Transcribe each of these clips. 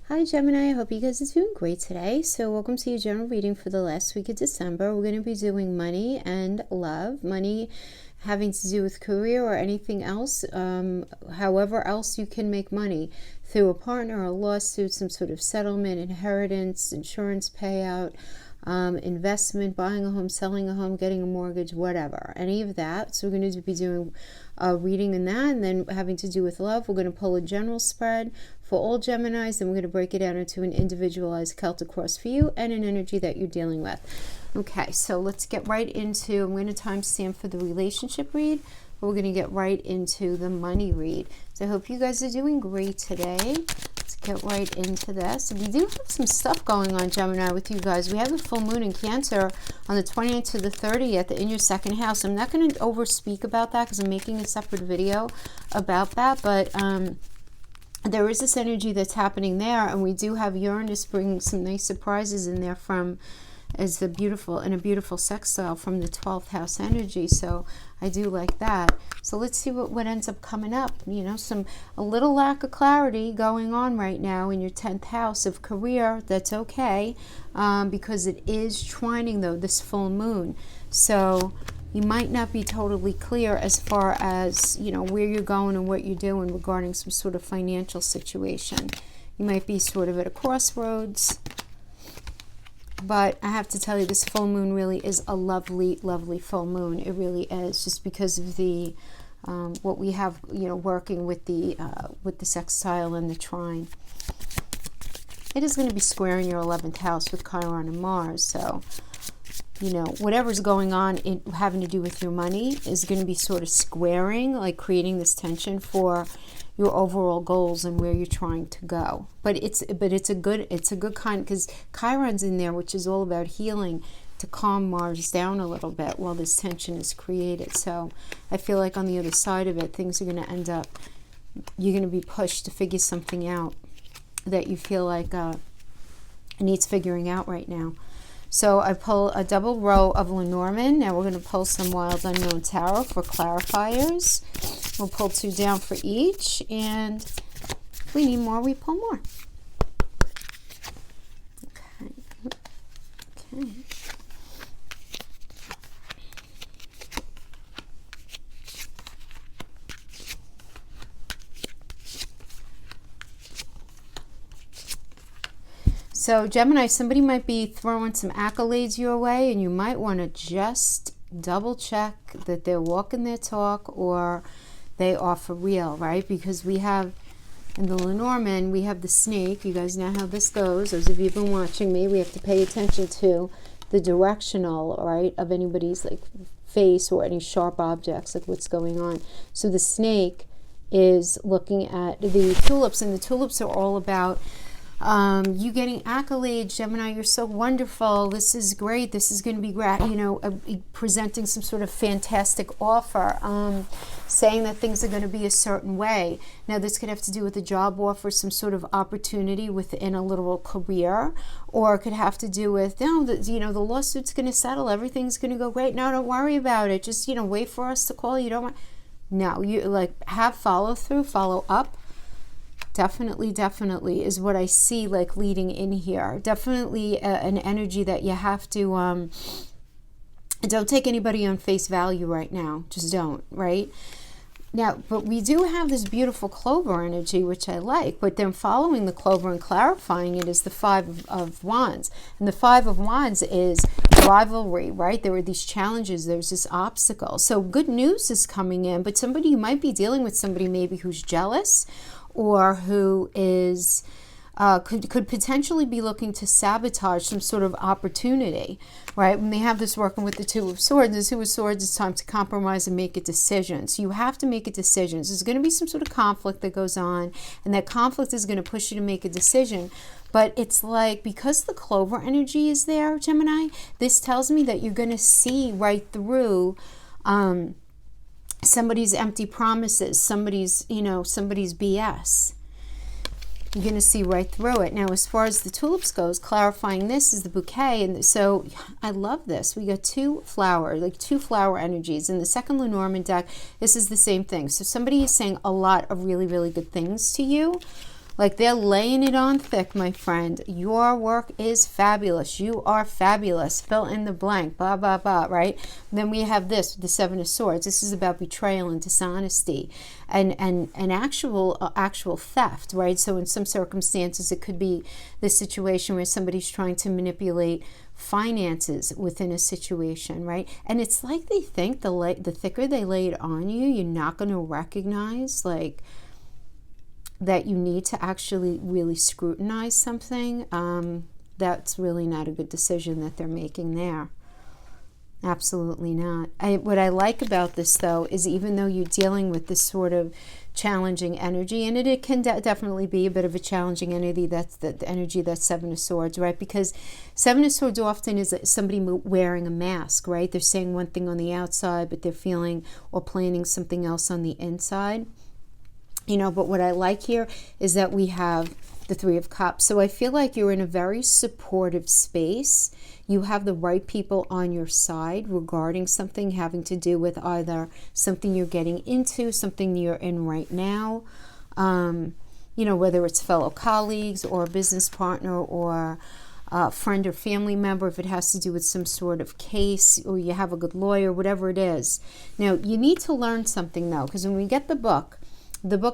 Hi Gemini, I hope you guys are doing great today. So welcome to your general reading for the last week of December. We're going to be doing money and love. Money having to do with career or anything else, however else you can make money through a partner, a lawsuit, some sort of settlement, inheritance, insurance payout, investment, buying a home, selling a home, getting a mortgage, whatever, any of that. So we're going to be doing a reading in that, and then having to do with love, we're going to pull a general spread for all Geminis, and we're going to break it down into an individualized Celtic cross for you and an energy that you're dealing with. Okay, so let's get right into, I'm going to timestamp for the relationship read, but we're going to get right into the money read. So I hope you guys are doing great today. Let's get right into this. We do have some stuff going on, Gemini, with you guys. We have the full moon in Cancer on the 29th to the 30th in your second house. I'm not going to overspeak about that because I'm making a separate video about that, but there is this energy that's happening there, and we do have Uranus bringing some nice surprises in there from as a beautiful sextile from the 12th house energy. So I do like that. So let's see what ends up coming up. You know, a little lack of clarity going on right now in your 10th house of career. That's okay, because it is trining though this full moon. So you might not be totally clear as far as, you know, where you're going and what you're doing regarding some sort of financial situation. You might be sort of at a crossroads. But I have to tell you, this full moon really is a lovely, lovely full moon. It really is, just because of the what we have, you know, working with the sextile and the trine. It is going to be squaring your 11th house with Chiron and Mars. So, you know, whatever's going on in having to do with your money is going to be sort of squaring, like creating this tension for your overall goals and where you're trying to go. But it's a good kind, because Chiron's in there, which is all about healing, to calm Mars down a little bit while this tension is created. So I feel like on the other side of it, things are going to end up, you're going to be pushed to figure something out that you feel like needs figuring out right now. So I pull a double row of Lenormand. Now we're going to pull some Wild Unknown Tarot for clarifiers. We'll pull 2 down for each, and if we need more, we pull more. Okay. So Gemini, somebody might be throwing some accolades your way, and you might want to just double check that they're walking their talk or they are for real, right? Because we have, in the Lenormand, we have the snake. You guys know how this goes. Those of you who've been watching me, we have to pay attention to the directional, right, of anybody's like face or any sharp objects, like what's going on. So the snake is looking at the tulips, and the tulips are all about you getting accolades. Gemini, you're so wonderful. This is great. This is going to be great. You know, presenting some sort of fantastic offer, saying that things are going to be a certain way. Now, this could have to do with a job offer, some sort of opportunity within a literal career, or it could have to do with, no, you know, the lawsuit's going to settle. Everything's going to go great. No, don't worry about it. Just, you know, wait for us to call. You don't want. No, you like have follow through, follow up. Definitely is what I see, like leading in here. Definitely an energy that you have to, don't take anybody on face value right now. Just don't, right? Now, but we do have this beautiful clover energy, which I like, but then following the clover and clarifying it is the 5 of Wands. And the 5 of Wands is rivalry, right? There are these challenges, there's this obstacle. So good news is coming in, but somebody, you might be dealing with somebody maybe who's jealous, or who is could potentially be looking to sabotage some sort of opportunity, right? When they have this working with the 2 of Swords, the 2 of Swords, it's time to compromise and make a decision. So you have to make a decision. There's going to be some sort of conflict that goes on, and that conflict is going to push you to make a decision. But it's like, because the clover energy is there, Gemini, this tells me that you're going to see right through somebody's empty promises, somebody's BS. You're going to see right through it. Now, as far as the tulips goes, clarifying this is the bouquet. And so I love this. We got 2 flower energies. In the second Lenormand deck, this is the same thing. So somebody is saying a lot of really, really good things to you. Like they're laying it on thick, my friend. Your work is fabulous. You are fabulous. Fill in the blank, blah, blah, blah, right? Then we have this, the Seven of Swords. This is about betrayal and dishonesty and actual theft, right? So in some circumstances, it could be the situation where somebody's trying to manipulate finances within a situation, right? And it's like they think the thicker they lay it on you, you're not going to recognize like that you need to actually really scrutinize something. That's really not a good decision that they're making there. Absolutely not. What I like about this, though, is even though you're dealing with this sort of challenging energy, and it can definitely be a bit of a challenging energy, that's the energy that's Seven of Swords, right? Because Seven of Swords often is somebody wearing a mask, right? They're saying one thing on the outside, but they're feeling or planning something else on the inside. You know, but what I like here is that we have the Three of Cups. So I feel like you're in a very supportive space. You have the right people on your side regarding something having to do with either something you're getting into, something you're in right now, you know, whether it's fellow colleagues or a business partner or a friend or family member, if it has to do with some sort of case or you have a good lawyer, whatever it is. Now, you need to learn something, though, because when we get the book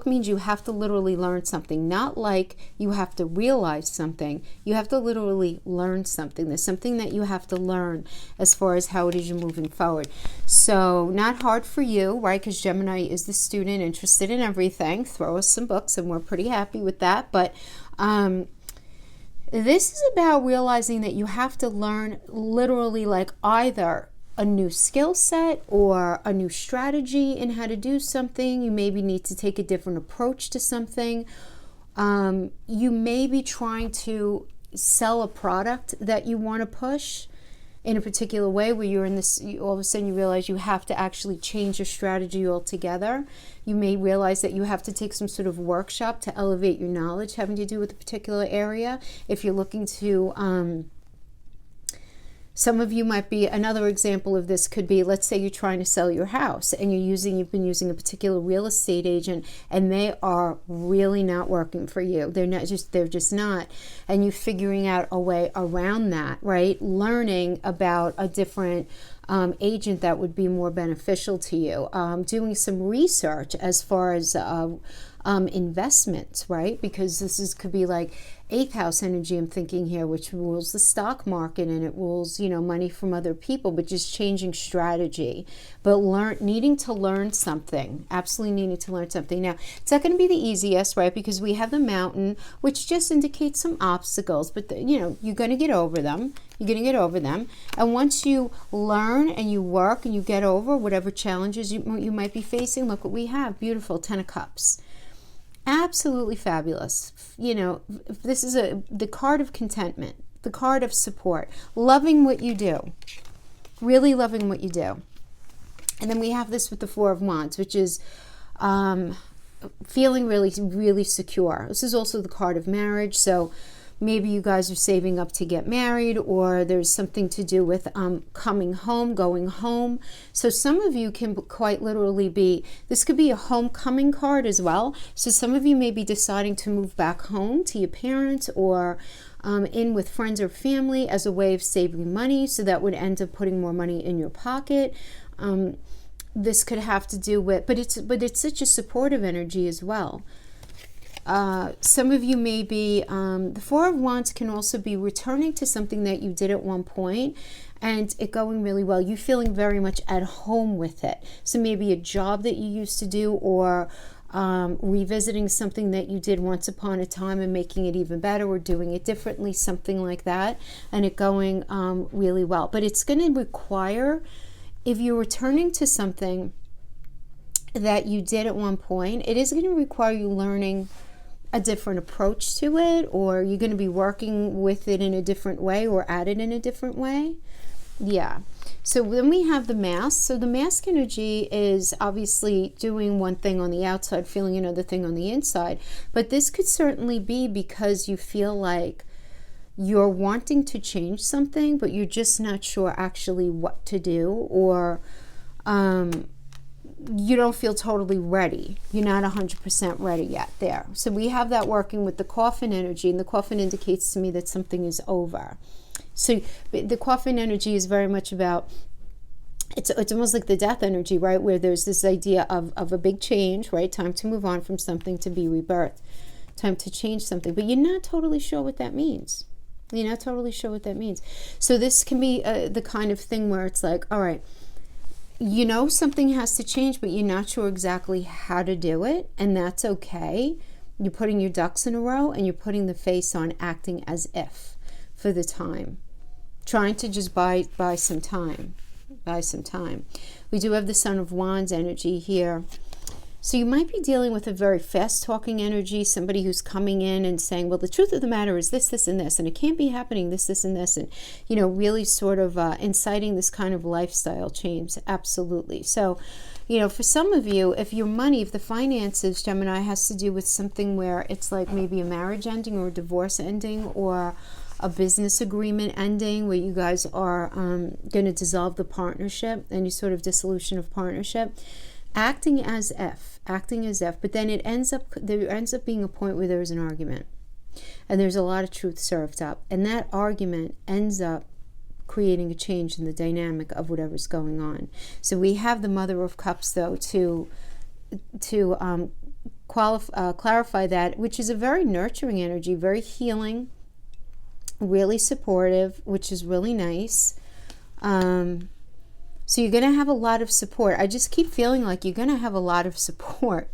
means you have to literally learn something, not like you have to realize something. You have to literally learn something. There's something that you have to learn as far as how it is you're moving forward. So not hard for you, right? Because Gemini is the student interested in everything. Throw us some books and we're pretty happy with that. But this is about realizing that you have to learn literally like either a new skill set or a new strategy in how to do something. You maybe need to take a different approach to something. You may be trying to sell a product that you want to push in a particular way where you're in this, all of a sudden you realize you have to actually change your strategy altogether. You may realize that you have to take some sort of workshop to elevate your knowledge having to do with a particular area. If you're looking to some of you might be, another example of this could be, let's say you're trying to sell your house and you've been using a particular real estate agent and they are really not working for you. They're just not. And you're figuring out a way around that, right? Learning about a different agent that would be more beneficial to you. Doing some research as far as investments, right? Because could be like 8th house energy, I'm thinking here, which rules the stock market and it rules, you know, money from other people, but just changing strategy, but needing to learn something, absolutely needing to learn something. Now, it's not going to be the easiest, right? Because we have the Mountain, which just indicates some obstacles, but you know, you're going to get over them. You're going to get over them. And once you learn and you work and you get over whatever challenges you might be facing, look what we have. Beautiful. 10 of Cups. Absolutely fabulous. You know, this is the card of contentment, the card of support, loving what you do, really loving what you do. And then we have this with the Four of Wands, which is feeling really, really secure. This is also the card of marriage. So maybe you guys are saving up to get married, or there's something to do with coming home, going home. So some of you can quite literally this could be a homecoming card as well. So some of you may be deciding to move back home to your parents or in with friends or family as a way of saving money. So that would end up putting more money in your pocket. This could have to do with, but it's such a supportive energy as well. Some of you may be, the Four of Wands can also be returning to something that you did at one point and it going really well. You feeling very much at home with it. So maybe a job that you used to do, or revisiting something that you did once upon a time and making it even better, or doing it differently, something like that, and it going really well. But it's going to require, if you're returning to something that you did at one point, it is going to require you learning a different approach to it, or you're going to be working with it in a different way or at it in a different way. Yeah. So then we have the Mask. So the Mask energy is obviously doing one thing on the outside, feeling another thing on the inside. But this could certainly be because you feel like you're wanting to change something, but you're just not sure actually what to do, or you don't feel totally ready. You're not 100% ready yet there. So we have that working with the Coffin energy, and the Coffin indicates to me that something is over. So the Coffin energy is very much about, it's almost like the death energy, right? Where there's this idea of a big change, right? Time to move on from something, to be rebirthed. Time to change something. But you're not totally sure what that means. You're not totally sure what that means. So this can be the kind of thing where it's like, all right, you know something has to change, but you're not sure exactly how to do it, and that's okay. You're putting your ducks in a row, and you're putting the face on, acting as if for the time. Trying to just buy some time. Buy some time. We do have the Son of Wands energy here. So you might be dealing with a very fast-talking energy, somebody who's coming in and saying, well, the truth of the matter is this, this, and this, and it can't be happening this, this, and this, and, you know, really sort of inciting this kind of lifestyle change. Absolutely. So, you know, for some of you, if your money, if the finances, Gemini, has to do with something where it's like maybe a marriage ending or a divorce ending or a business agreement ending where you guys are going to dissolve the partnership, any sort of dissolution of partnership, acting as if, but then there ends up being a point where there's an argument and there's a lot of truth served up, and that argument ends up creating a change in the dynamic of whatever's going on. So we have the Mother of Cups, though, to clarify that, which is a very nurturing energy, very healing, really supportive, which is really nice. So you're going to have a lot of support. I just keep feeling like you're going to have a lot of support.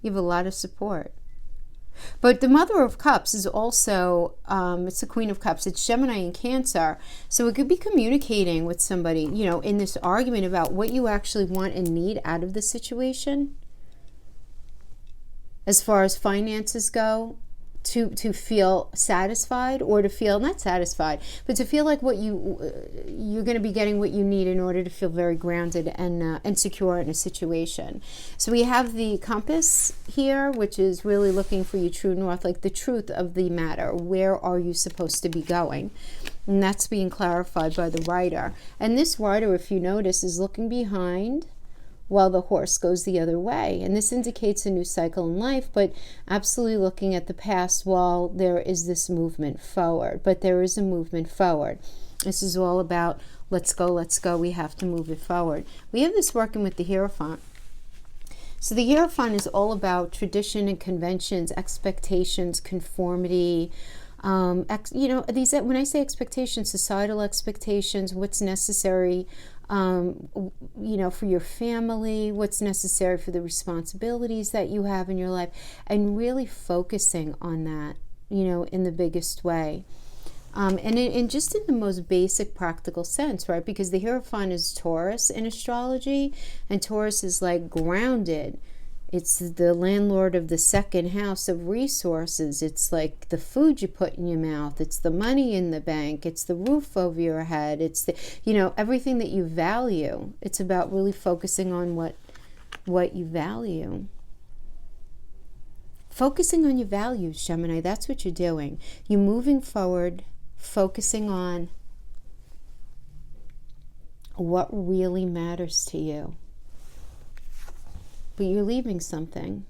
You have a lot of support. But the Mother of Cups is also, it's the Queen of Cups. It's Gemini and Cancer. So it could be communicating with somebody, you know, in this argument about what you actually want and need out of the situation. As far as finances go, to feel satisfied, or to feel not satisfied, but to feel like what you're going to be getting what you need in order to feel very grounded and secure in a situation. So we have the compass here, which is really looking for your true north, like the truth of the matter. Where are you supposed to be going? And that's being clarified by the rider. And this rider, if you notice, is looking behind while the horse goes the other way. And this indicates a new cycle in life, but absolutely looking at the past while there is this movement forward. But there is a movement forward. This is all about let's go, we have to move it forward. We have this working with the Hierophant. So the Hierophant is all about tradition and conventions, expectations, conformity. You know, these, when I say expectations, societal expectations, what's necessary, you know, for your family, what's necessary for the responsibilities that you have in your life, and really focusing on that, you know, in the biggest way. And just in the most basic practical sense, right? Because the Hierophant is Taurus in astrology, and Taurus is like grounded. It's the landlord of the second house of resources. It's like the food you put in your mouth. It's the money in the bank. It's the roof over your head. It's the, you know, everything that you value. It's about really focusing on what you value. Focusing on your values, Gemini, that's what you're doing. You're moving forward, focusing on what really matters to you. But you're leaving something.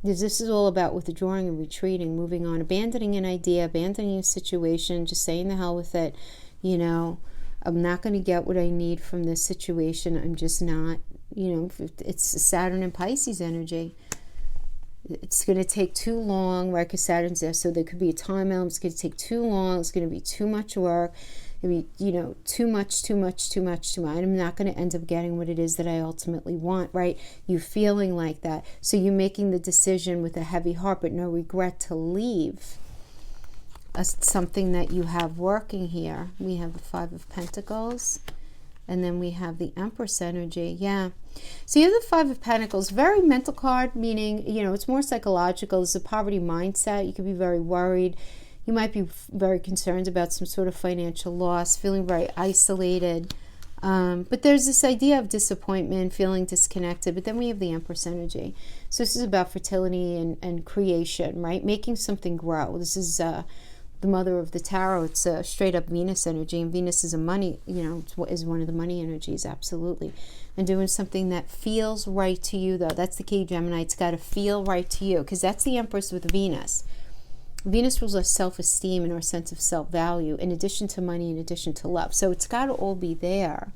This is all about withdrawing and retreating, moving on, abandoning an idea, abandoning a situation, just saying the hell with it. You know, I'm not going to get what I need from this situation. I'm just not, you know, it's Saturn and Pisces energy. It's going to take too long, right? Because Saturn's there, so there could be a time element. It's going to take too long. It's going to be too much work. I mean, you know, too much. I'm not going to end up getting what it is that I ultimately want, right? You feeling like that. So you're making the decision with a heavy heart, but no regret to leave something that you have working here. We have the Five of Pentacles, and then we have the Empress energy. Yeah. So you have the Five of Pentacles, very mental card, meaning, you know, it's more psychological. It's a poverty mindset. You could be very worried. You might be very concerned about some sort of financial loss, feeling very isolated. But there's this idea of disappointment, feeling disconnected. But then we have the Empress energy. So this is about fertility and creation, right? Making something grow. This is the mother of the tarot, it's a straight up Venus energy, and Venus is a money, is one of the money energies, absolutely. And doing something that feels right to you, though. That's the key, Gemini. It's got to feel right to you, because that's the Empress with Venus. Venus rules our self-esteem and our sense of self-value, in addition to money, in addition to love. So it's got to all be there.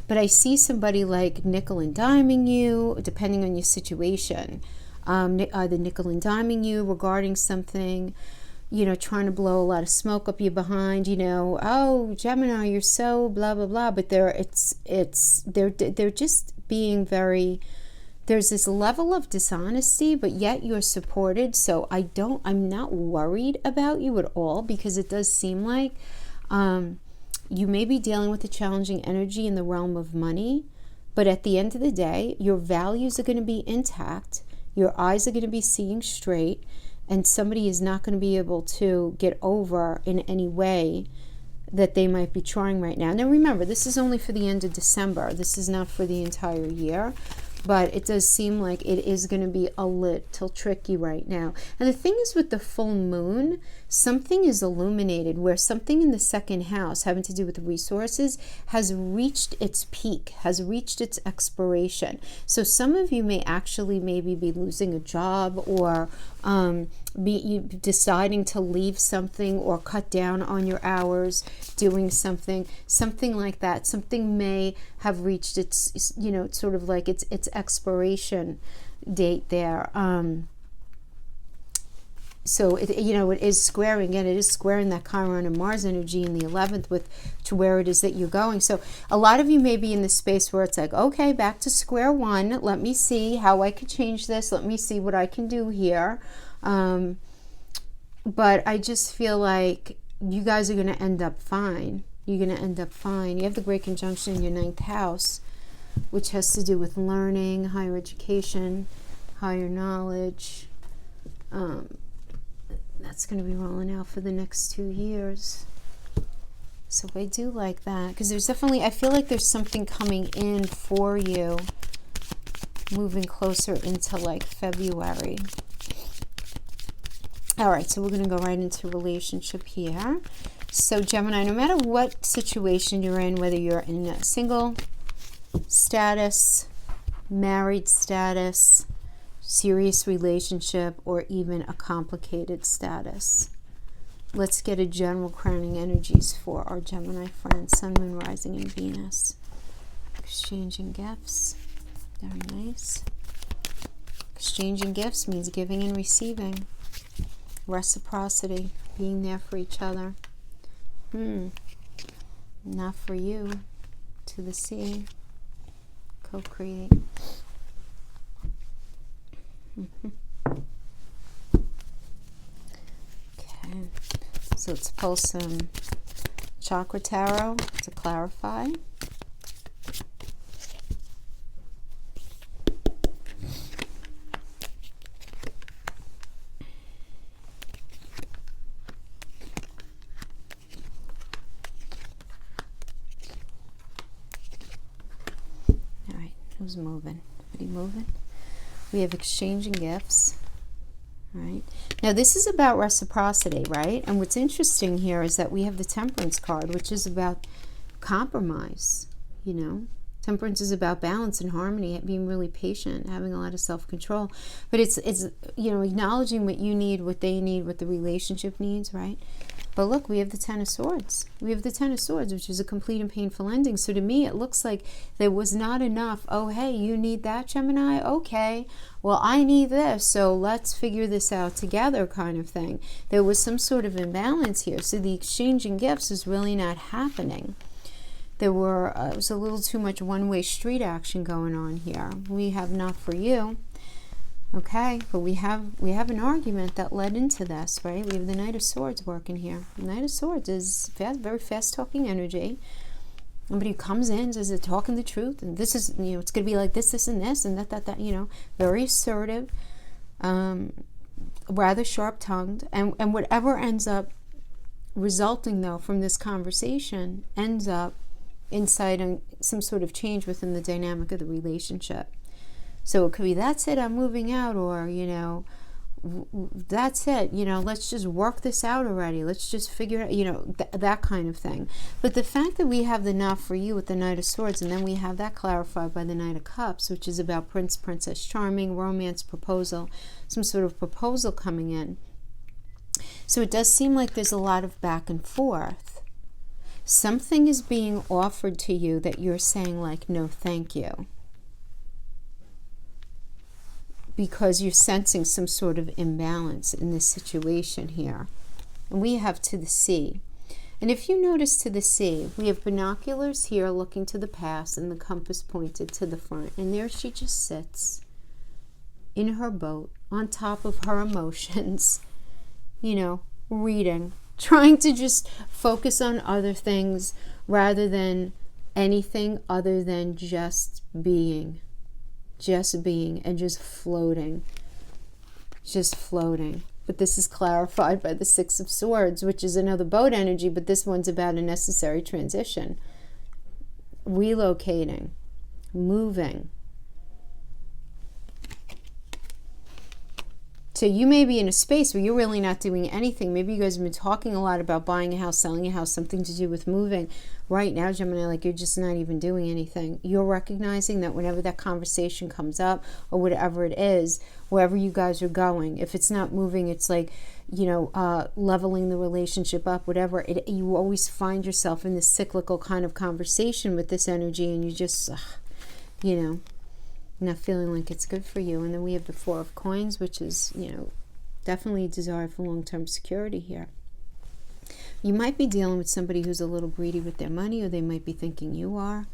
But I see somebody like nickel and diming you, depending on your situation. Either nickel and diming you regarding something, trying to blow a lot of smoke up your behind, oh, Gemini, you're so blah, blah, blah. But they're just being very... There's this level of dishonesty, but yet you're supported. So I'm not worried about you at all, because it does seem like you may be dealing with a challenging energy in the realm of money, but at the end of the day, your values are going to be intact. Your eyes are going to be seeing straight, and somebody is not going to be able to get over in any way that they might be trying right now. Now remember, this is only for the end of December. This is not for the entire year. But it does seem like it is going to be a little tricky right now. And the thing is, with the full moon, something is illuminated, where something in the second house having to do with resources has reached its peak, has reached its expiration. So some of you may actually maybe be losing a job, or be deciding to leave something, or cut down on your hours doing something like that. Something may have reached its, sort of like its expiration date there. So it is squaring, and it is squaring that Chiron and Mars energy in the 11th to where it is that you're going. So a lot of you may be in this space where it's like, okay, back to square one. Let me see how I could change this. Let me see what I can do here. But I just feel like you guys are going to end up fine. You're going to end up fine. You have the great conjunction in your 9th house, which has to do with learning, higher education, higher knowledge. That's going to be rolling out for the next 2 years. So I do like that, because there's definitely, I feel like there's something coming in for you, moving closer into like February. All right, so we're going to go right into relationship here. So Gemini, no matter what situation you're in, whether you're in a single status, married status, serious relationship, or even a complicated status, let's get a general crowning energies for our Gemini friends, Sun, Moon, Rising, and Venus. Exchanging gifts. Very nice. Exchanging gifts means giving and receiving. Reciprocity, being there for each other. Not for you. To the sea. Co-create. Okay. So let's pull some chakra tarot to clarify. Who's moving? Everybody moving? We have exchanging gifts. Right? Now this is about reciprocity, right? And what's interesting here is that we have the Temperance card, which is about compromise, Temperance is about balance and harmony, being really patient, having a lot of self-control. But it's acknowledging what you need, what they need, what the relationship needs, right? But look, we have the Ten of Swords. We have the Ten of Swords, which is a complete and painful ending. So to me, it looks like there was not enough, oh, hey, you need that, Gemini? Okay, well, I need this, so let's figure this out together kind of thing. There was some sort of imbalance here. So the exchanging gifts is really not happening. There were, it was a little too much one-way street action going on here. We have not for you. Okay, but we have an argument that led into this, right? We have the Knight of Swords working here. The Knight of Swords is very fast-talking energy. Somebody who comes in, says they're talking the truth, and this is, it's going to be like this, and this, and that, very assertive, rather sharp-tongued, and whatever ends up resulting, though, from this conversation ends up inciting some sort of change within the dynamic of the relationship. So it could be, that's it, I'm moving out, or, that's it, let's just work this out already. Let's just figure it out, that kind of thing. But the fact that we have the knot for you with the Knight of Swords, and then we have that clarified by the Knight of Cups, which is about Prince, Princess Charming, romance, proposal, some sort of proposal coming in. So it does seem like there's a lot of back and forth. Something is being offered to you that you're saying like, no, thank you. Because you're sensing some sort of imbalance in this situation here. And we have to the sea. And if you notice to the sea, we have binoculars here looking to the past and the compass pointed to the front. And there she just sits in her boat on top of her emotions, reading, trying to just focus on other things rather than anything other than just being and just floating. But this is clarified by the Six of Swords, which is another boat energy, but this one's about a necessary transition, relocating, moving. So you may be in a space where you're really not doing anything. Maybe you guys have been talking a lot about buying a house, selling a house, something to do with moving. Right now, Gemini, like you're just not even doing anything. You're recognizing that whenever that conversation comes up or whatever it is, wherever you guys are going, if it's not moving, it's like, leveling the relationship up, whatever. You always find yourself in this cyclical kind of conversation with this energy, and you just, not feeling like it's good for you. And then we have the Four of Coins, which is, definitely a desire for long-term security here. You might be dealing with somebody who's a little greedy with their money, or they might be thinking you are.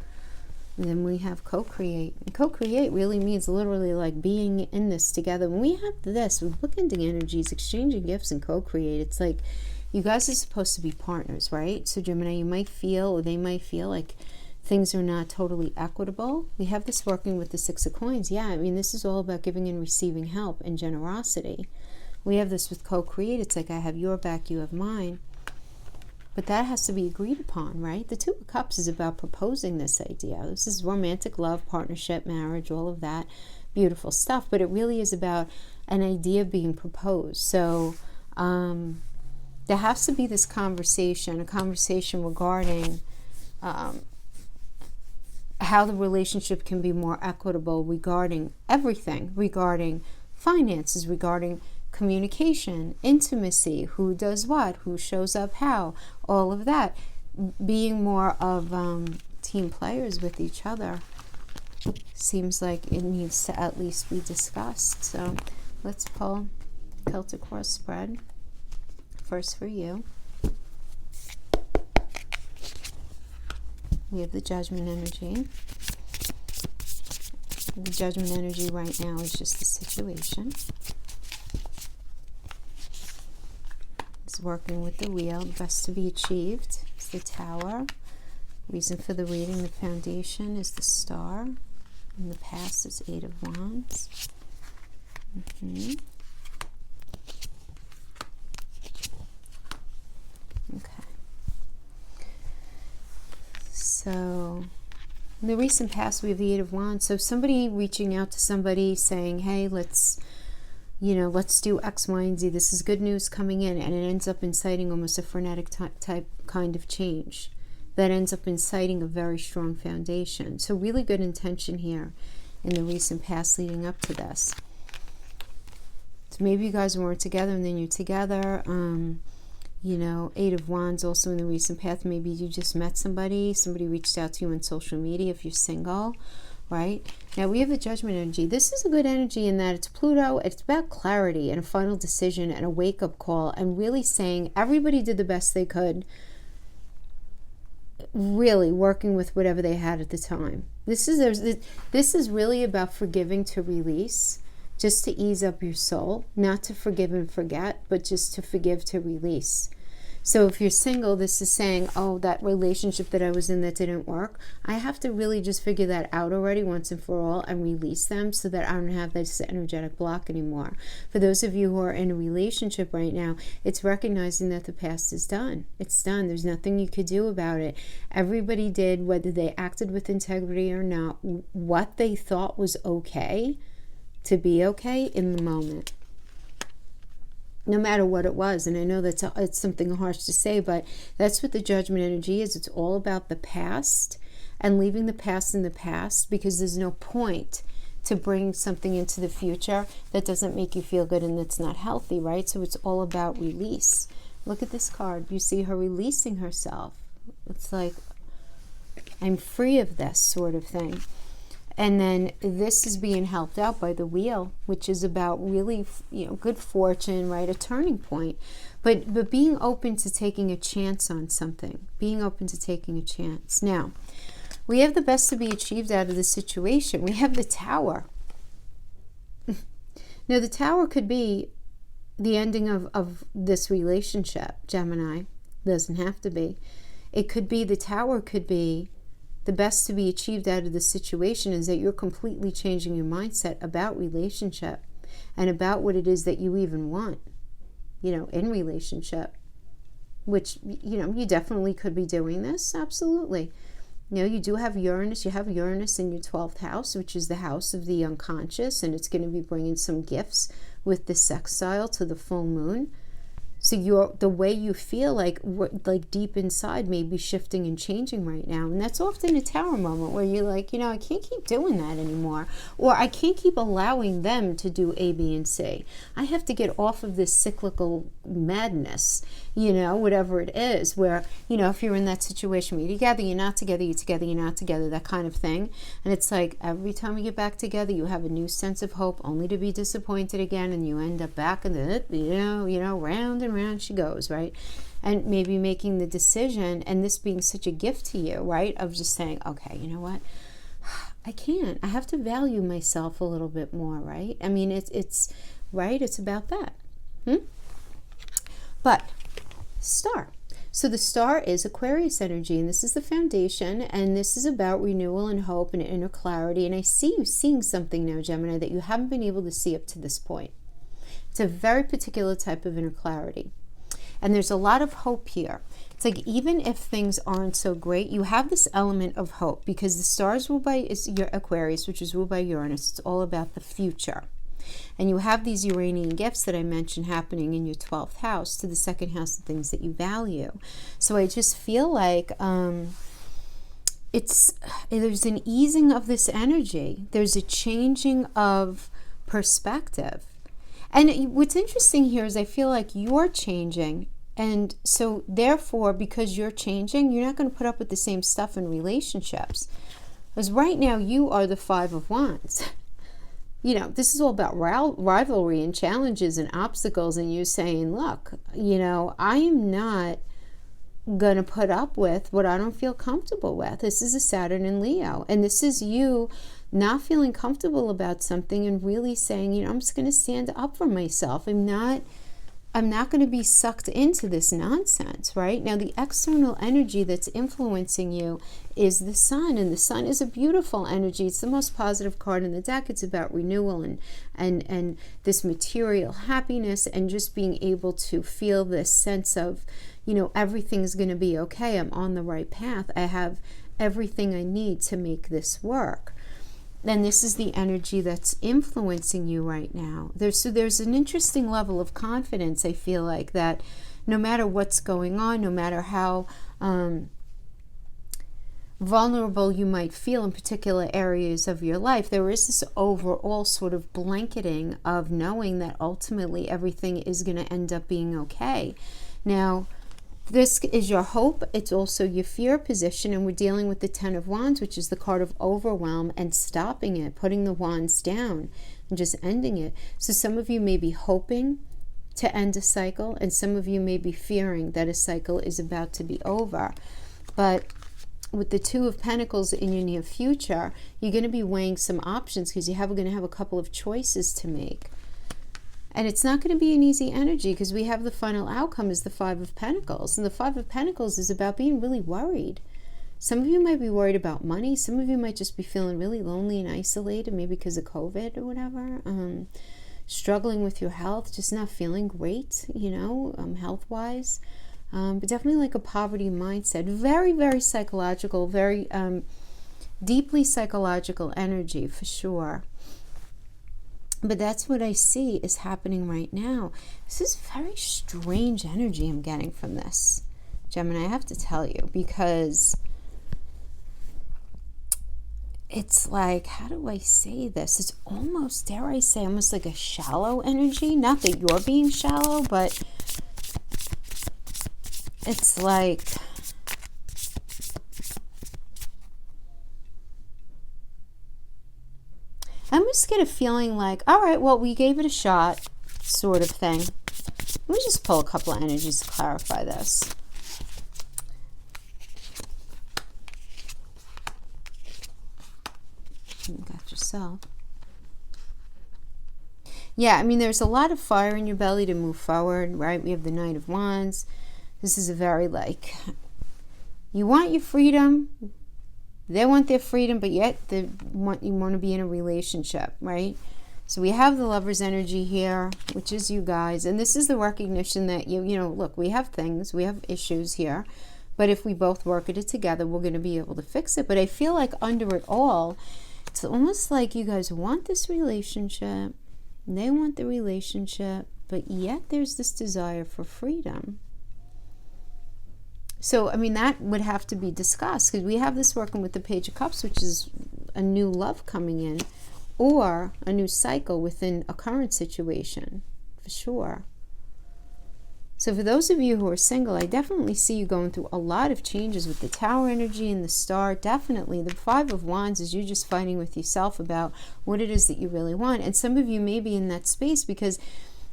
And then we have co-create. And co-create really means literally like being in this together. When we have this, with bookending energies, exchanging gifts and co-create, it's like you guys are supposed to be partners, right? So Gemini, you might feel, or they might feel like things are not totally equitable. We have this working with the Six of Coins. Yeah, this is all about giving and receiving help and generosity. We have this with co-create. It's like I have your back, you have mine. But that has to be agreed upon, right? The Two of Cups is about proposing this idea. This is romantic love, partnership, marriage, all of that beautiful stuff. But it really is about an idea being proposed. So there has to be this conversation, a conversation regarding how the relationship can be more equitable regarding everything, regarding finances, regarding communication, intimacy, who does what, who shows up how, all of that. Being more of team players with each other seems like it needs to at least be discussed. So let's pull Celtic Cross spread first for you. We have the Judgment energy. The Judgment energy right now is just the situation. It's working with the wheel. Best to be achieved is the Tower. Reason for the reading, the foundation is the Star. In the past is Eight of Wands. Okay. So in the recent past, we have the Eight of Wands. So somebody reaching out to somebody saying, hey, let's do X, Y, and Z. This is good news coming in. And it ends up inciting almost a frenetic type kind of change that ends up inciting a very strong foundation. So really good intention here in the recent past leading up to this. So maybe you guys weren't together and then you're together. Eight of Wands also in the recent past. Maybe you just met somebody reached out to you on social media if you're single, right? Now we have the Judgment energy. This is a good energy in that it's Pluto. It's about clarity and a final decision and a wake-up call, and really saying everybody did the best they could, really working with whatever they had at the time. This is really about forgiving to release, just to ease up your soul, not to forgive and forget, but just to forgive to release. So if you're single, this is saying, oh, that relationship that I was in that didn't work, I have to really just figure that out already once and for all and release them so that I don't have this energetic block anymore. For those of you who are in a relationship right now, it's recognizing that the past is done. It's done. There's nothing you could do about it. Everybody did, whether they acted with integrity or not, what they thought was okay to be okay in the moment. no matter what it was. And I know it's something harsh to say, but that's what the Judgment energy is. It's all about the past and leaving the past in the past, because there's no point to bring something into the future that doesn't make you feel good and that's not healthy, right? So it's all about release. Look at this card. You see her releasing herself. It's like, I'm free of this sort of thing. And then this is being helped out by the wheel, which is about really, good fortune, right? A turning point. But being open to taking a chance on something. Being open to taking a chance. Now, we have the best to be achieved out of the situation. We have the Tower. Now, the Tower could be the ending of this relationship, Gemini. Doesn't have to be. It could be, the Tower could be the best to be achieved out of the situation is that you're completely changing your mindset about relationship and about what it is that you even want, in relationship, which, you definitely could be doing this. Absolutely. You do have Uranus. You have Uranus in your 12th house, which is the house of the unconscious, and it's going to be bringing some gifts with the sextile to the full moon. So the way you feel like deep inside may be shifting and changing right now. And that's often a Tower moment where you're like, I can't keep doing that anymore. Or I can't keep allowing them to do A, B, and C. I have to get off of this cyclical madness, whatever it is, where, if you're in that situation where you're together, you're not together, you're together, you're not together, that kind of thing. And it's like every time we get back together, you have a new sense of hope, only to be disappointed again, and you end up back in the, round and round she goes, right? And maybe making the decision, and this being such a gift to you, right, of just saying, okay, you know what, I have to value myself a little bit more, right? I mean, it's right, it's about that. But Star. So the Star is Aquarius energy, and this is the foundation, and this is about renewal and hope and inner clarity. And I see you seeing something now, Gemini, that you haven't been able to see up to this point. It's a very particular type of inner clarity. And there's a lot of hope here. It's like, even if things aren't so great, you have this element of hope, because the Star is ruled by your Aquarius, which is ruled by Uranus. It's all about the future. And you have these Uranian gifts that I mentioned happening in your 12th house to the second house of things that you value. So I just feel like there's an easing of this energy. There's a changing of perspective. And what's interesting here is I feel like you're changing. And so therefore, because you're changing, you're not going to put up with the same stuff in relationships. Because right now you are the Five of Wands. This is all about rivalry and challenges and obstacles, and you saying, look, I am not going to put up with what I don't feel comfortable with. This is a Saturn in Leo, and this is you not feeling comfortable about something and really saying, I'm just going to stand up for myself. I'm not going to be sucked into this nonsense, right? Now, the external energy that's influencing you is the Sun, and the Sun is a beautiful energy. It's the most positive card in the deck. It's about renewal and this material happiness, and just being able to feel this sense of, everything's going to be okay. I'm on the right path. I have everything I need to make this work. And this is the energy that's influencing you right now. There's an interesting level of confidence, I feel like, that no matter what's going on, no matter how vulnerable you might feel in particular areas of your life, there is this overall sort of blanketing of knowing that ultimately everything is going to end up being okay. Now, this is your hope. It's also your fear position, and we're dealing with the Ten of Wands, which is the card of overwhelm and stopping it, putting the wands down and just ending it. So some of you may be hoping to end a cycle, and some of you may be fearing that a cycle is about to be over. But with the Two of Pentacles in your near future, you're going to be weighing some options, because you're going to have a couple of choices to make. And it's not going to be an easy energy, because we have the final outcome is the Five of Pentacles. And the Five of Pentacles is about being really worried. Some of you might be worried about money. Some of you might just be feeling really lonely and isolated, maybe because of COVID or whatever. Struggling with your health, just not feeling great, health-wise. But definitely like a poverty mindset. Very, very psychological, very deeply psychological energy for sure. But that's what I see is happening right now. This is very strange energy I'm getting from this, Gemini, I have to tell you, because it's like, how do I say this? It's almost, dare I say, almost like a shallow energy. Not that you're being shallow, but it's like, I almost get a feeling like, all right, well, we gave it a shot, sort of thing. Let me just pull a couple of energies to clarify this. You got yourself. Yeah, I mean, there's a lot of fire in your belly to move forward, right? We have the Knight of Wands. This is a very, like, you want your freedom. They want their freedom, but yet you want to be in a relationship, right? So we have the Lover's energy here, which is you guys. And this is the recognition that, you know, look, we have things, we have issues here. But if we both work at it together, we're going to be able to fix it. But I feel like under it all, it's almost like you guys want this relationship. They want the relationship, but yet there's this desire for freedom. So, I mean, that would have to be discussed, because we have this working with the Page of Cups, which is a new love coming in, or a new cycle within a current situation, for sure. So for those of you who are single, I definitely see you going through a lot of changes with the Tower energy and the Star. Definitely. The Five of Wands is you just fighting with yourself about what it is that you really want. And some of you may be in that space because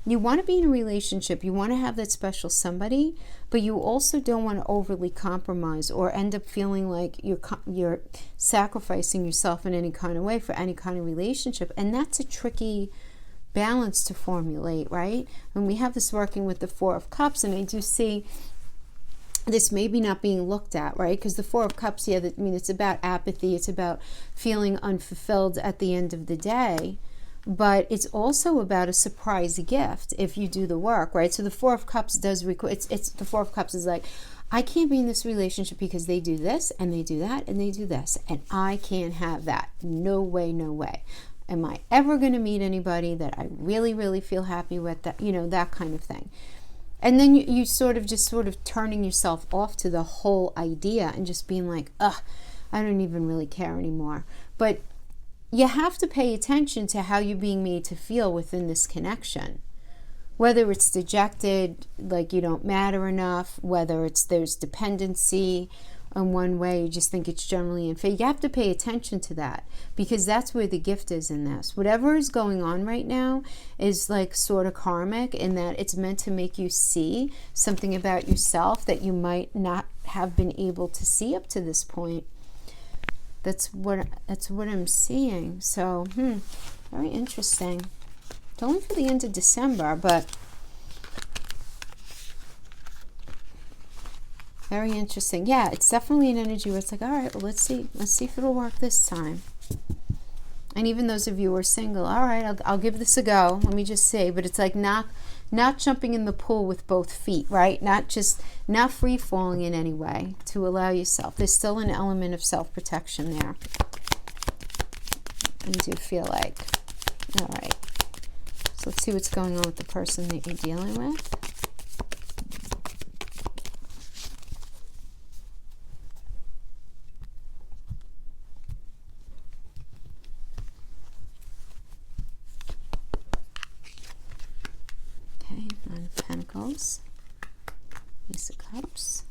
you want to be in a relationship. You want to have that special somebody, but you also don't want to overly compromise or end up feeling like you're sacrificing yourself in any kind of way for any kind of relationship. And that's a tricky balance to formulate, right? And we have this working with the Four of Cups, and I do see this maybe not being looked at, right? Because the Four of Cups, yeah, I mean, it's about apathy. It's about feeling unfulfilled at the end of the day. But it's also about a surprise gift if you do the work, right? So the Four of Cups does require, it's the Four of Cups is like, I can't be in this relationship because they do this and they do that and they do this, and I can't have that. No way, no way. Am I ever going to meet anybody that I really, really feel happy with? That, you know, that kind of thing. And then you sort of turning yourself off to the whole idea and just being like, ugh, I don't even really care anymore. But you have to pay attention to how you're being made to feel within this connection. Whether it's dejected, like you don't matter enough, whether it's there's dependency in one way, you just think it's generally unfair. You have to pay attention to that, because that's where the gift is in this. Whatever is going on right now is like sort of karmic, in that it's meant to make you see something about yourself that you might not have been able to see up to this point. That's what I'm seeing. So, very interesting. It's only for the end of December, but very interesting. Yeah, it's definitely an energy where it's like, all right, well, let's see if it'll work this time. And even those of you who are single, all right, I'll give this a go. Let me just see. But it's like not jumping in the pool with both feet, right? Not free falling in any way, to allow yourself. There's still an element of self-protection there. I do feel like, all right. So let's see what's going on with the person that you're dealing with. Nine of Pentacles, Ace of Cups,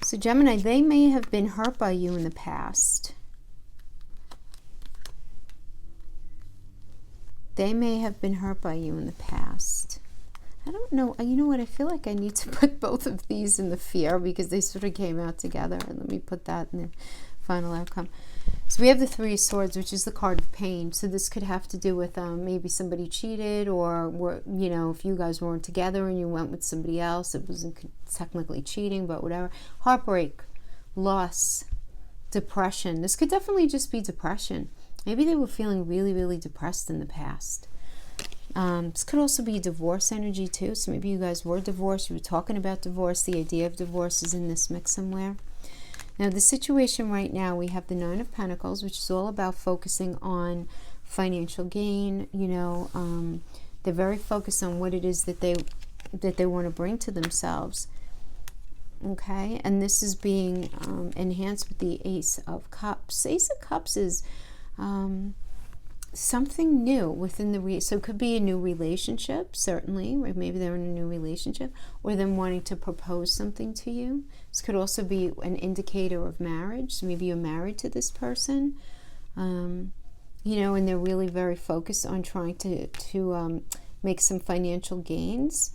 so Gemini, they may have been hurt by you in the past. They may have been hurt by you in the past. I don't know. You know what? I feel like I need to put both of these in the fear, because they sort of came out together. And let me put that in the final outcome. So we have the Three of Swords, which is the card of pain. So this could have to do with maybe somebody cheated, or you know, if you guys weren't together and you went with somebody else, it wasn't technically cheating, but whatever. Heartbreak, loss, depression. This could definitely just be depression. Maybe they were feeling really, really depressed in the past. This could also be divorce energy too. So maybe you guys were divorced, you were talking about divorce, the idea of divorce is in this mix somewhere. Now the situation right now, we have the Nine of Pentacles, which is all about focusing on financial gain. You know, they're very focused on what it is that they want to bring to themselves. Okay, and this is being enhanced with the Ace of Cups. Ace of Cups is something new within the so it could be a new relationship, certainly, or maybe they're in a new relationship, or them wanting to propose something to you. This could also be an indicator of marriage. So maybe you're married to this person, you know, and they're really very focused on trying to make some financial gains,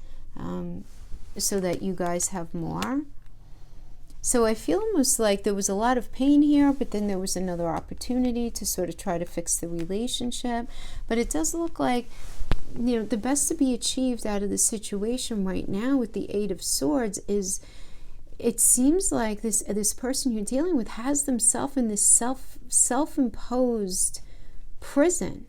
so that you guys have more. So I feel almost like there was a lot of pain here, but then there was another opportunity to sort of try to fix the relationship. But it does look like, you know, the best to be achieved out of the situation right now with the Eight of Swords is, it seems like this person you're dealing with has themselves in this self-imposed prison,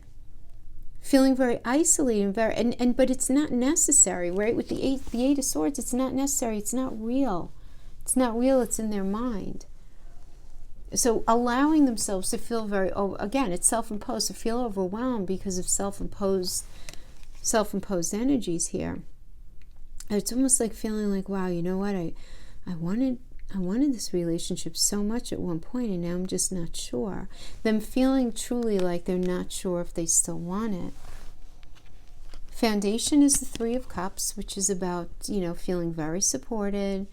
feeling very isolated and but it's not necessary, right? With the Eight of Swords, it's not necessary, it's not real. It's not real, it's in their mind. So allowing themselves to feel very, again, it's self-imposed, to feel overwhelmed because of self-imposed energies here. It's almost like feeling like, wow, you know what, I wanted this relationship so much at one point, and now I'm just not sure. Them feeling truly like they're not sure if they still want it. Foundation is the Three of Cups, which is about, you know, feeling very supported,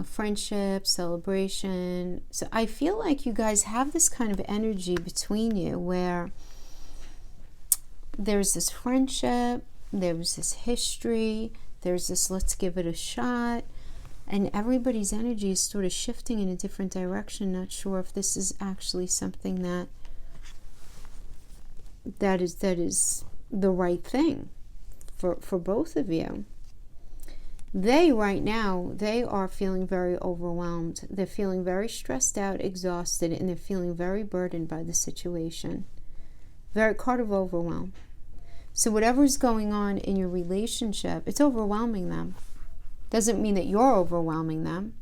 friendship, celebration. So I feel like you guys have this kind of energy between you where there's this friendship, there's this history, there's this let's give it a shot, and everybody's energy is sort of shifting in a different direction, not sure if this is actually something that is the right thing for both of you. They right now, they are feeling very overwhelmed. They're feeling very stressed out, exhausted, and they're feeling very burdened by the situation. Very card of overwhelm. So whatever's going on in your relationship, it's overwhelming them. Doesn't mean that you're overwhelming them.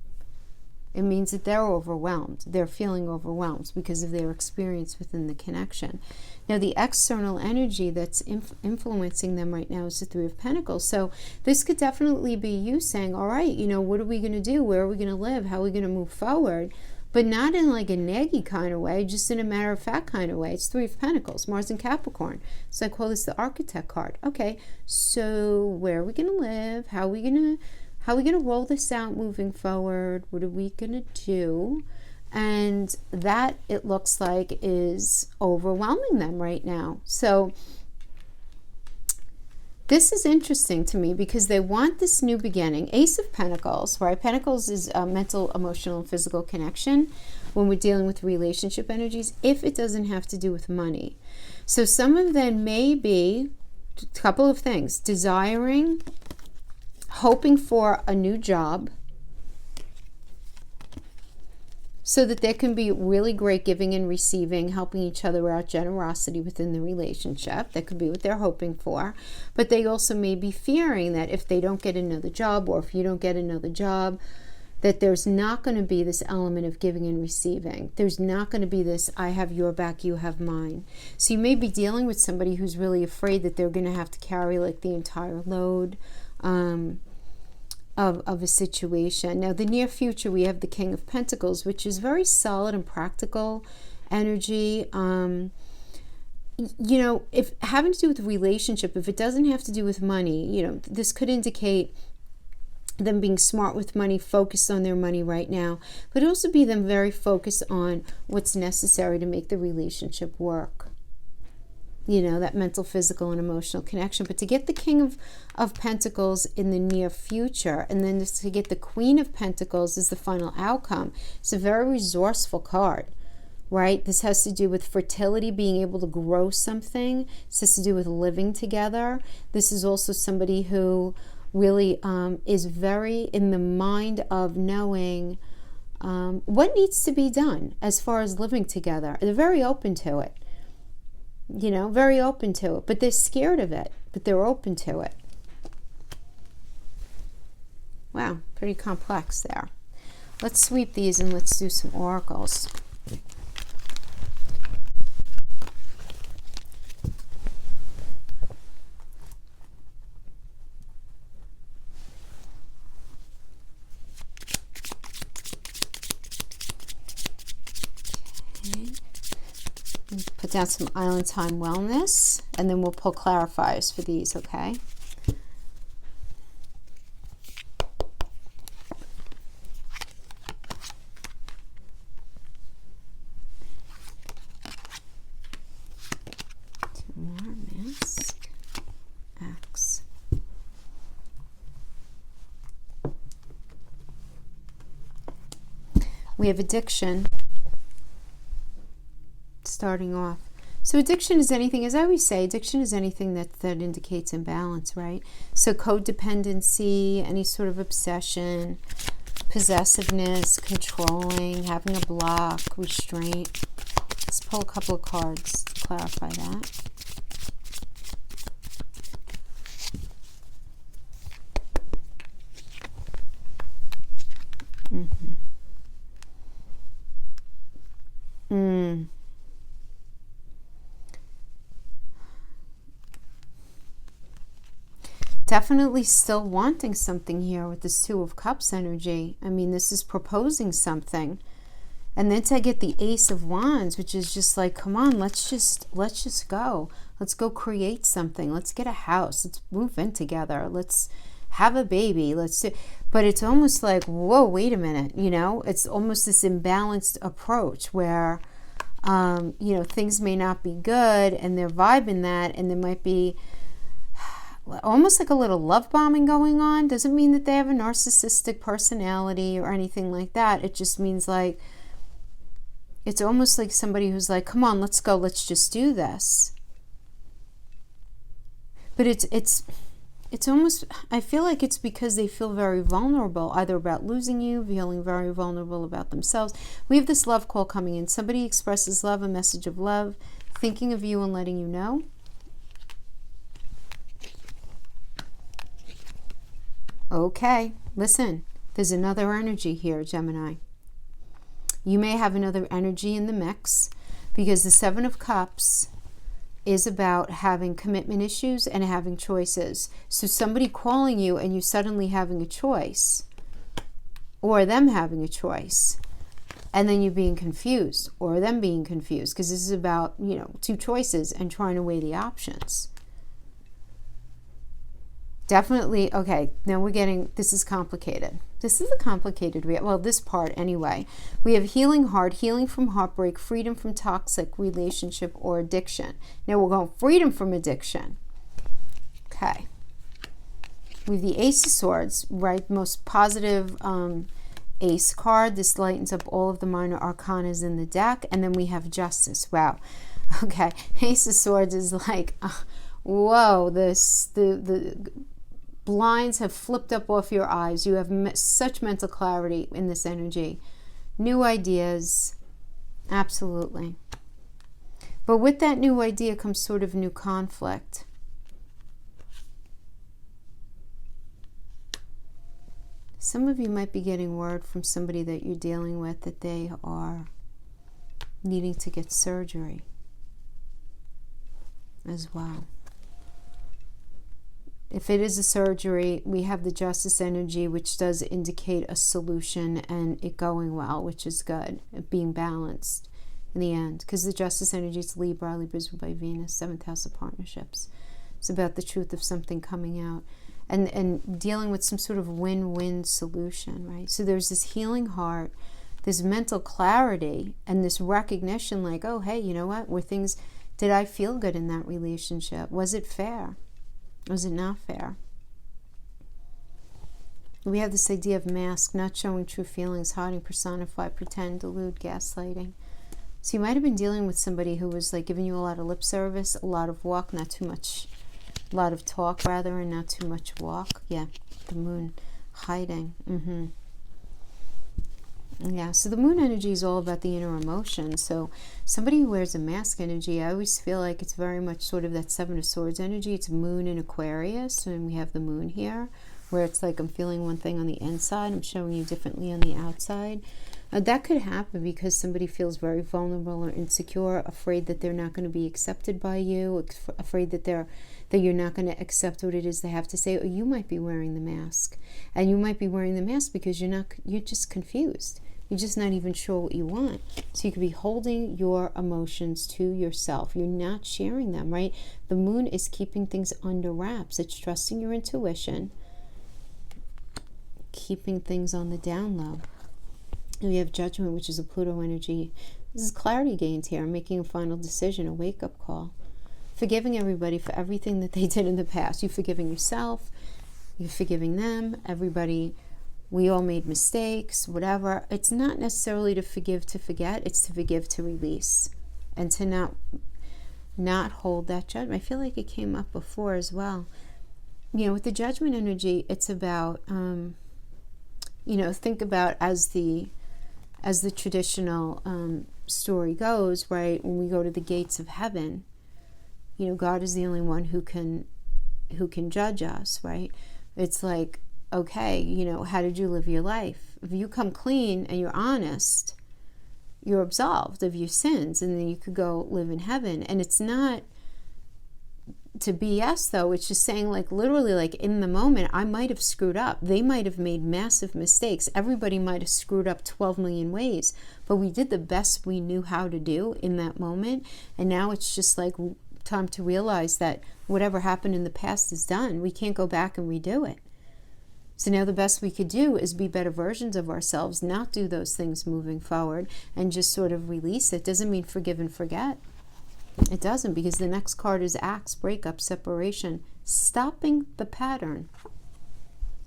It means that they're overwhelmed. They're feeling overwhelmed because of their experience within the connection. Now, the external energy that's influencing them right now is the Three of Pentacles. So this could definitely be you saying, all right, you know, what are we going to do? Where are we going to live? How are we going to move forward? But not in like a neggy kind of way, just in a matter-of-fact kind of way. It's Three of Pentacles, Mars and Capricorn. So I call this the Architect card. Okay, so where are we going to live? How are we going to roll this out moving forward? What are we going to do? And that, it looks like, is overwhelming them right now. So this is interesting to me because they want this new beginning. Ace of Pentacles, right? Pentacles is a mental, emotional, and physical connection when we're dealing with relationship energies, if it doesn't have to do with money. So some of them may be a couple of things: desiring, hoping for a new job so that there can be really great giving and receiving, helping each other out, generosity within the relationship. That could be what they're hoping for. But they also may be fearing that if they don't get another job, or if you don't get another job, that there's not going to be this element of giving and receiving. There's not going to be this, I have your back, you have mine. So you may be dealing with somebody who's really afraid that they're going to have to carry like the entire load of a situation. Now, the near future, we have the King of Pentacles, which is very solid and practical energy. You know, if having to do with a relationship, if it doesn't have to do with money, you know, this could indicate them being smart with money, focused on their money right now, but also be them very focused on what's necessary to make the relationship work. You know, that mental, physical, and emotional connection. But to get the King of Pentacles in the near future, and then to get the Queen of Pentacles is the final outcome. It's a very resourceful card, right? This has to do with fertility, being able to grow something. This has to do with living together. This is also somebody who really is very in the mind of knowing what needs to be done as far as living together. They're very open to it. You know, very open to it, but they're scared of it. but they're open to it. Wow, pretty complex there. Let's sweep these and let's do some oracles. Put down some Island Time Wellness, and then we'll pull clarifiers for these, okay? Two more, Mask, Axe. We have addiction. Starting off. So addiction is anything, as I always say, addiction is anything that indicates imbalance, right? So codependency, any sort of obsession, possessiveness, controlling, having a block, restraint. Let's pull a couple of cards to clarify that. Definitely still wanting something here with this Two of Cups energy. I mean, this is proposing something. And then to get the Ace of Wands, which is just like, come on, let's just go. Let's go create something. Let's get a house. Let's move in together. Let's have a baby. But it's almost like, whoa, wait a minute. You know, it's almost this imbalanced approach where, you know, things may not be good and they're vibing that, and there might be almost like a little love bombing going on. Doesn't mean that they have a narcissistic personality or anything like that. It just means like, it's almost like somebody who's like, come on, let's go, let's just do this. But it's almost, I feel like it's because they feel very vulnerable, either about losing you, feeling very vulnerable about themselves. We have this love call coming in. Somebody expresses love, a message of love, thinking of you and letting you know. Okay, listen, there's another energy here, Gemini. You may have another energy in the mix, because the Seven of Cups is about having commitment issues and having choices. So somebody calling you and you suddenly having a choice, or them having a choice, and then you being confused, or them being confused, because this is about, you know, two choices and trying to weigh the options. Definitely, okay, now we're getting, this is complicated. This is a complicated, well, this part anyway. We have healing heart, healing from heartbreak, freedom from toxic relationship or addiction. Now we're going freedom from addiction. Okay. We have the Ace of Swords, right? Most positive ace card. This lightens up all of the minor arcanas in the deck. And then we have Justice. Wow. Okay. Ace of Swords is like, whoa, the blinds have flipped up off your eyes. You have such mental clarity in this energy. New ideas. Absolutely. But with that new idea comes sort of new conflict. Some of you might be getting word from somebody that you're dealing with that they are needing to get surgery as well. If it is a surgery, we have the Justice energy, which does indicate a solution and it going well, which is good, being balanced in the end. Because the Justice energy is Libra, Libra's by Venus, 7th house of partnerships. It's about the truth of something coming out and dealing with some sort of win-win solution, right? So there's this healing heart, this mental clarity, and this recognition like, oh, hey, you know what? Did I feel good in that relationship? Was it fair? Was it not fair? We have this idea of mask, not showing true feelings, hiding, personify, pretend, delude, gaslighting. So you might have been dealing with somebody who was like giving you a lot of lip service, a lot of walk, not too much, a lot of talk rather, and not too much walk. Yeah, the moon, hiding. Yeah, so the moon energy is all about the inner emotion. So somebody who wears a mask energy, I always feel like it's very much sort of that Seven of Swords energy. It's moon in Aquarius, and we have the moon here, where it's like I'm feeling one thing on the inside, I'm showing you differently on the outside. That could happen because somebody feels very vulnerable or insecure, afraid that they're not going to be accepted by you, afraid that you're not going to accept what it is they have to say. Or you might be wearing the mask, and you might be wearing the mask because you're just confused. You're just not even sure what you want. So you could be holding your emotions to yourself. You're not sharing them, right? The moon is keeping things under wraps. It's trusting your intuition, keeping things on the down low. And we have Judgment, which is a Pluto energy. This is clarity gains here, making a final decision, a wake-up call. Forgiving everybody for everything that they did in the past. You're forgiving yourself. You're forgiving them. Everybody, we all made mistakes, whatever. It's not necessarily to forgive to forget. It's to forgive to release. And to not hold that judgment. I feel like it came up before as well. You know, with the Judgment energy, it's about, think about as the traditional story goes, right? When we go to the gates of heaven, God is the only one who can judge us, right? It's like, okay, how did you live your life? If you come clean and you're honest, you're absolved of your sins, and then you could go live in heaven. And it's not to BS though. It's just saying, like, literally, like, in the moment, I might have screwed up. They might have made massive mistakes. Everybody might have screwed up 12 million ways, but we did the best we knew how to do in that moment. And now it's just like time to realize that whatever happened in the past is done. We can't go back and redo it. So now the best we could do is be better versions of ourselves, not do those things moving forward, and just sort of release it. Doesn't mean forgive and forget. It doesn't, because the next card is Axe, breakup, separation, stopping the pattern,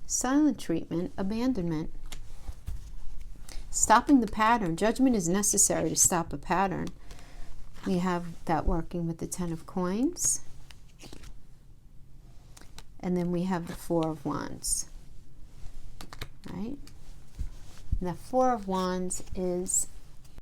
silent treatment, abandonment. Stopping the pattern. Judgment is necessary to stop a pattern. We have that working with the Ten of Coins. And then we have the Four of Wands. Right? And the Four of Wands is